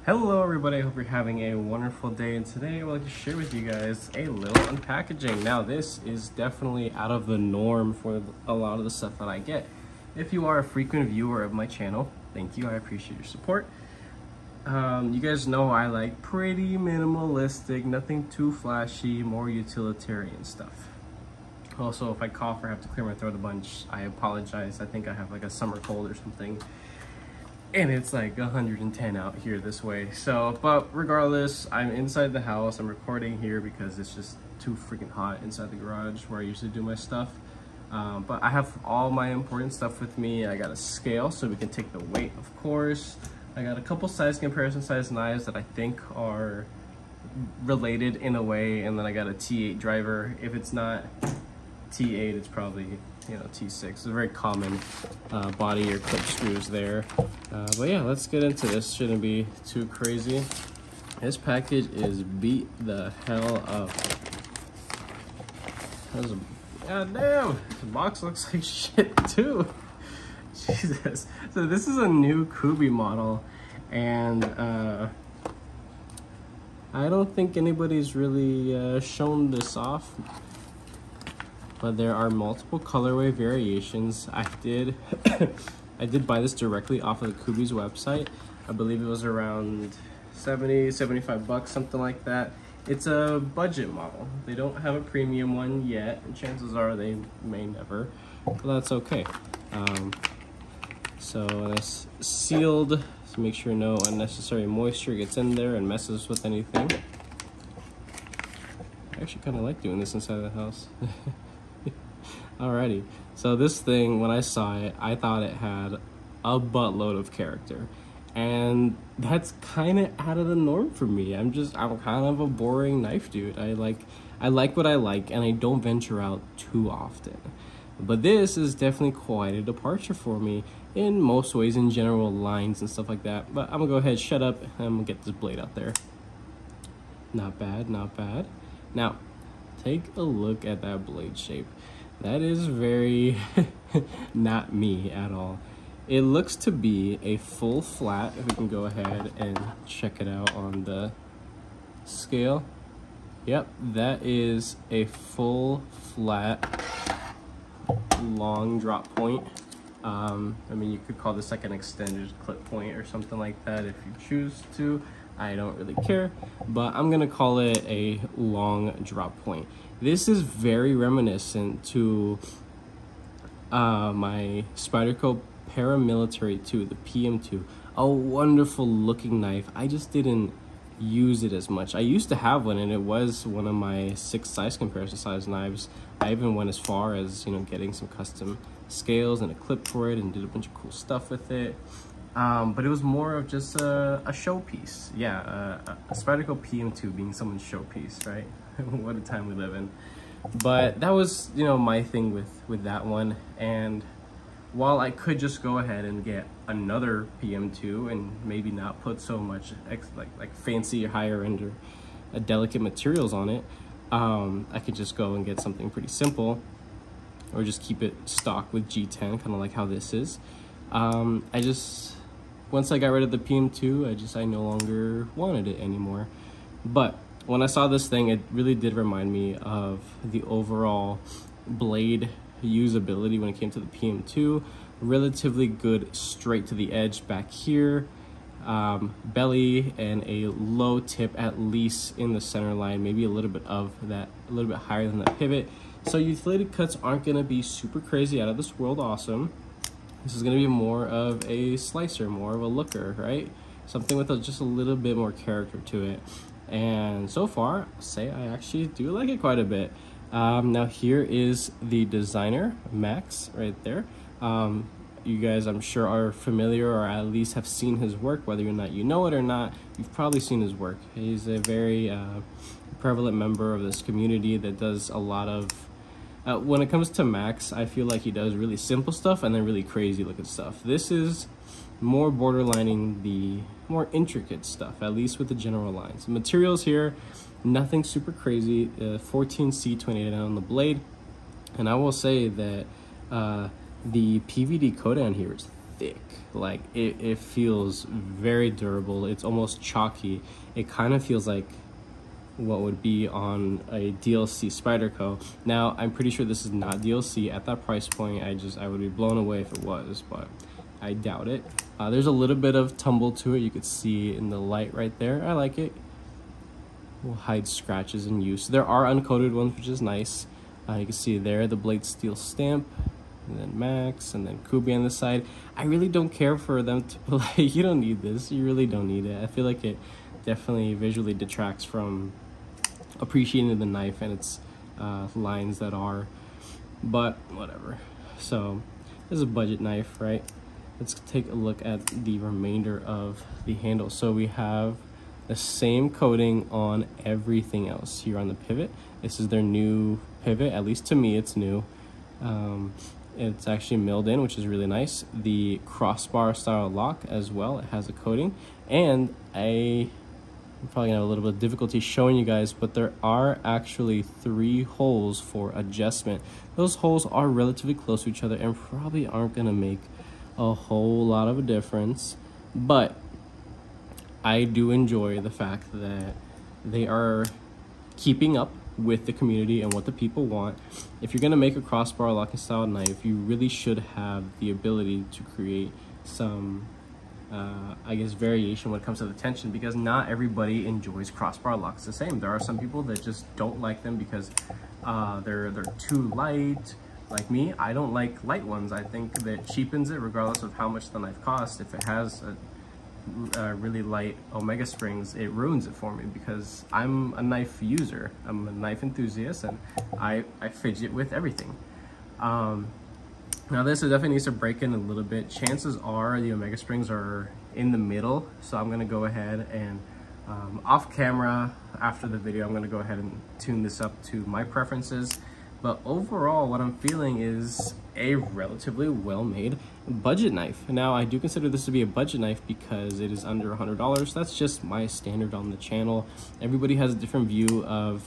Hello everybody, I hope you're having a wonderful day, and today I would like to share with you guys a little unpackaging. Now this is definitely out of the norm for a lot of the stuff that I get. If you are a frequent viewer of my channel, thank you, I appreciate your support. You guys know I like pretty minimalistic, nothing too flashy, more utilitarian stuff. Also, if I cough or have to clear my throat a bunch, I apologize. I think I have like a summer cold or something. And it's like 110 out here this way. So, but regardless, I'm inside the house. I'm recording here because it's just too freaking hot inside the garage where I usually do my stuff. But I have all my important stuff with me. I got a scale so we can take the weight, of course. I got a couple size comparison size knives that I think are related in a way. And then I got a T8 driver. If it's not T8, it's probably, you know, T6. It's a very common body or clip screws there. But yeah, let's get into this. Shouldn't be too crazy. This package is beat the hell up. God damn, the box looks like shit too. Jesus. So this is a new Kubey model, and I don't think anybody's really shown this off. But there are multiple colorway variations. I did buy this directly off of the Kubey's website. I believe it was around 70, 75 bucks, something like that. It's a budget model. They don't have a premium one yet, and chances are they may never, but that's okay. So it's sealed to make sure no unnecessary moisture gets in there and messes with anything. I actually kind of like doing this inside the house. Alrighty, so this thing, when I saw it, I thought it had a buttload of character, and that's kind of out of the norm for me. I'm kind of a boring knife dude. I like what I like, and I don't venture out too often. But this is definitely quite a departure for me in most ways, in general lines and stuff like that. But I'm gonna go ahead, shut up, and I'm gonna get this blade out there. Not bad, not bad. Now, take a look at that blade shape. That is very not me at all. It looks to be a full flat. If we can go ahead and check it out on the scale. Yep, that is a full flat long drop point. I mean, you could call this like an extended clip point or something like that if you choose to. I don't really care, but I'm gonna call it a long drop point. This is very reminiscent to my Spyderco Paramilitary 2, the PM2. A wonderful looking knife. I just didn't use it as much. I used to have one, and it was one of my 6 size comparison size knives. I even went as far as, you know, getting some custom scales and a clip for it and did a bunch of cool stuff with it. But it was more of just a showpiece. Yeah, a Spyderco PM2 being someone's showpiece, right? What a time we live in. But that was, you know, my thing with that one. And while I could just go ahead and get another PM2 and maybe not put so much like fancy or higher end or delicate materials on it, I could just go and get something pretty simple, or just keep it stock with G10, kind of like how this is. Once I got rid of the PM2, I no longer wanted it anymore. But when I saw this thing, it really did remind me of the overall blade usability when it came to the PM2. Relatively good straight to the edge back here, belly and a low tip at least in the center line, maybe a little bit of that, a little bit higher than that pivot. So utility cuts aren't gonna be super crazy, out of this world awesome. This is gonna be more of a slicer, more of a looker, right? Something with just a little bit more character to it. And so far, I'll say I actually do like it quite a bit. Now here is the designer, Max, right there. You guys, I'm sure, are familiar or at least have seen his work. Whether or not you know it or not, you've probably seen his work. He's a very prevalent member of this community that does a lot of when it comes to Max, I feel like he does really simple stuff and then really crazy looking stuff. This is more borderlining the more intricate stuff, at least with the general lines. The materials here, nothing super crazy. 14C28 on the blade, and I will say that the PVD coat on here is thick. Like it feels very durable. It's almost chalky. It kind of feels like what would be on a DLC Spyderco. Now, I'm pretty sure this is not DLC at that price point. I would be blown away if it was, but I doubt it. There's a little bit of tumble to it. You could see in the light right there. I like it. Will hide scratches in use. There are uncoated ones, which is nice. You can see there the blade steel stamp, and then Max, and then Kubey on the side. I really don't care for them to like, you don't need this. You really don't need it. I feel like it definitely visually detracts from appreciating the knife and its lines that are, but whatever. So this is a budget knife, right? Let's take a look at the remainder of the handle. So we have the same coating on everything else here on the pivot. This is their new pivot, at least to me it's new. It's actually milled in, which is really nice. The crossbar style lock as well, it has a coating, and I'm probably gonna have a little bit of difficulty showing you guys, but there are actually 3 holes for adjustment. Those holes are relatively close to each other and probably aren't gonna make a whole lot of a difference, but I do enjoy the fact that they are keeping up with the community and what the people want. If you're gonna make a crossbar locking style knife, you really should have the ability to create some I guess variation when it comes to the tension, because not everybody enjoys crossbar locks the same. There are some people that just don't like them because they're too light. Like me, I don't like light ones. I think that cheapens it regardless of how much the knife costs. If it has a really light omega springs, it ruins it for me because I'm a knife user. I'm a knife enthusiast and I fidget with everything. Now this definitely needs to break in a little bit. Chances are the omega springs are in the middle, so I'm gonna go ahead and off camera after the video, I'm gonna go ahead and tune this up to my preferences. But overall, what I'm feeling is a relatively well-made budget knife. Now, I do consider this to be a budget knife because it is under $100. That's just my standard on the channel. Everybody has a different view of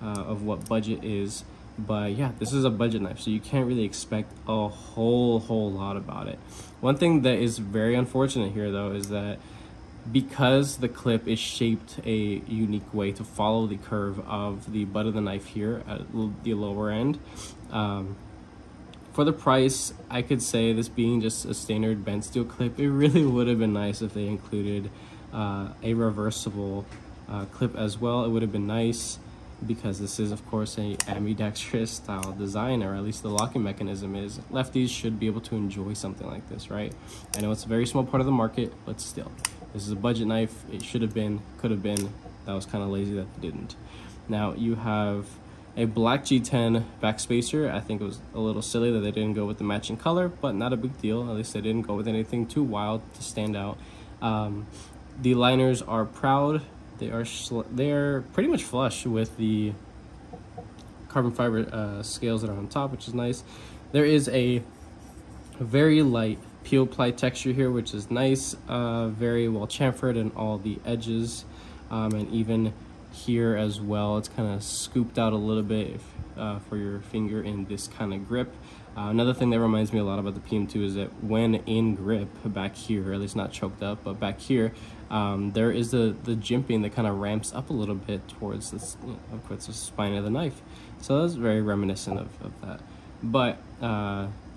what budget is. But yeah, this is a budget knife, so you can't really expect a whole lot about it. One thing that is very unfortunate here, though, is that because the clip is shaped a unique way to follow the curve of the butt of the knife here at the lower end, for the price, I could say this being just a standard bent steel clip, it really would have been nice if they included a reversible clip as well. It would have been nice, because this is of course a ambidextrous style design, or at least the locking mechanism is. Lefties should be able to enjoy something like this, right? I know it's a very small part of the market, but still, this is a budget knife. It should have been, could have been. That was kind of lazy that they didn't. Now you have a black G10 backspacer. I think it was a little silly that they didn't go with the matching color, but not a big deal. At least they didn't go with anything too wild to stand out. The liners are proud. They are pretty much flush with the carbon fiber scales that are on top, which is nice. There is a very light peel ply texture here, which is nice. Very well chamfered in all the edges, and even here as well. It's kind of scooped out a little bit for your finger in this kind of grip. Another thing that reminds me a lot about the PM2 is that when in grip back here, at least not choked up, but back here, there is the jimping that kind of ramps up a little bit towards this, of course, the spine of the knife. So that's very reminiscent of that. But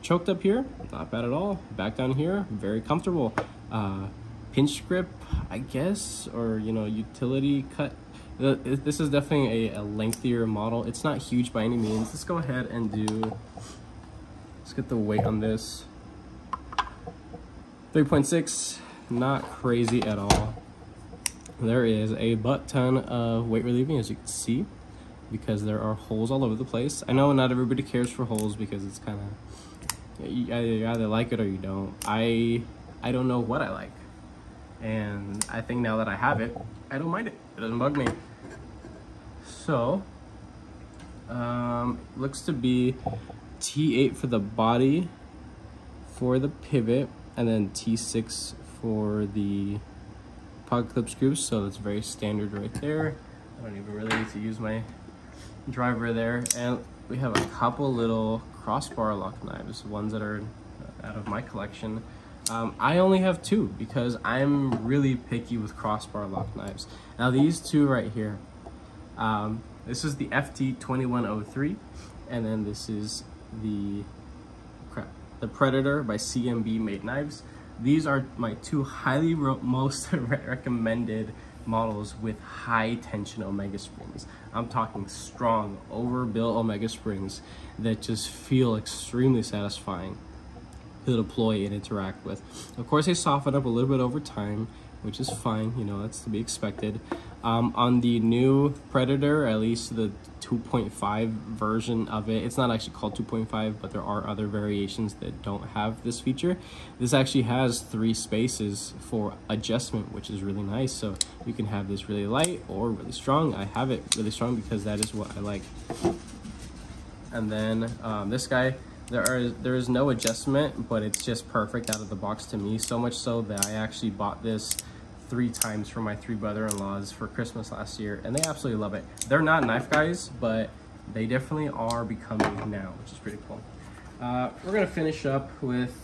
choked up here, not bad at all. Back down here, very comfortable. Pinch grip, I guess, or utility cut. This is definitely a lengthier model. It's not huge by any means. Let's go ahead and let's get the weight on this. 3.6, not crazy at all. There is a butt ton of weight relieving, as you can see, because there are holes all over the place. I know not everybody cares for holes because it's kind of, you either like it or you don't. I don't know what I like. And I think now that I have it, I don't mind it. It doesn't bug me. So, looks to be T8 for the body, for the pivot, and then T6 for the pocket clip screws. So that's very standard right there. I don't even really need to use my driver there. And we have a couple little crossbar lock knives, ones that are out of my collection. I only have 2 because I'm really picky with crossbar lock knives. Now these 2 right here, this is the FT2103, and then this is the Predator by CMB Made Knives. These are my 2 highly most recommended models with high tension omega springs. I'm talking strong, overbuilt omega springs that just feel extremely satisfying to deploy and interact with. Of course, they soften up a little bit over time, which is fine, you know, that's to be expected. On the new Predator, at least the 2.5 version of it, it's not actually called 2.5, but there are other variations that don't have this feature. This actually has 3 spaces for adjustment, which is really nice. So you can have this really light or really strong. I have it really strong because that is what I like. And then this guy, there is no adjustment, but it's just perfect out of the box to me. So much so that I actually bought this 3 times for my 3 brother-in-laws for Christmas last year, and they absolutely love it. They're not knife guys, but they definitely are becoming now, which is pretty cool. We're gonna finish up with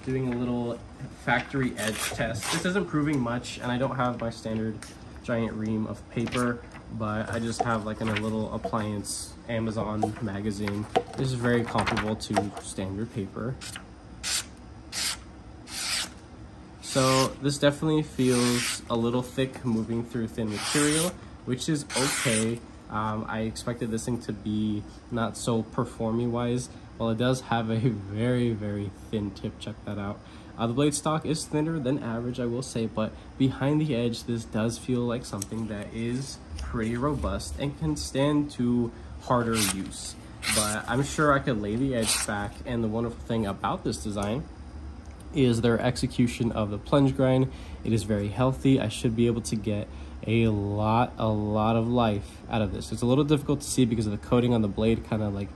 doing a little factory edge test. This isn't proving much, and I don't have my standard giant ream of paper, but I just have like in a little appliance Amazon magazine. This is very comparable to standard paper. So this definitely feels a little thick moving through thin material, which is okay. I expected this thing to be not so performing wise. Well, it does have a very, very thin tip. Check that out. The blade stock is thinner than average, I will say, but behind the edge, this does feel like something that is pretty robust and can stand to harder use. But I'm sure I could lay the edge back, and the wonderful thing about this design is their execution of the plunge grind. It is very healthy. I should be able to get a lot of life out of this. It's a little difficult to see because of the coating on the blade kind of like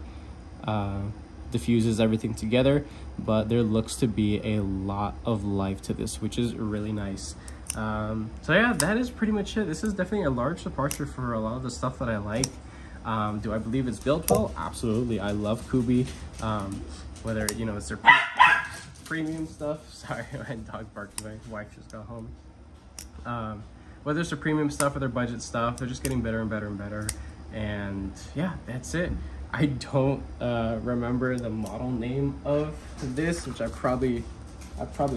diffuses everything together, but there looks to be a lot of life to this, which is really nice. So yeah, that is pretty much it. This is definitely a large departure for a lot of the stuff that I like. Do I believe it's built well? Absolutely. I love Kubey. Whether, you know, it's their premium stuff. Sorry, my dog barked. My wife just got home. Whether it's their premium stuff or their budget stuff, they're just getting better and better and better. And yeah, that's it. I don't remember the model name of this, which I probably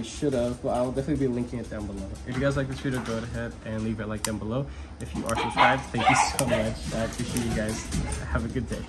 should have, but I'll definitely be linking it down below. If you guys like this video, go ahead and leave a like down below. If you are subscribed, thank you so much. I appreciate you guys. Have a good day.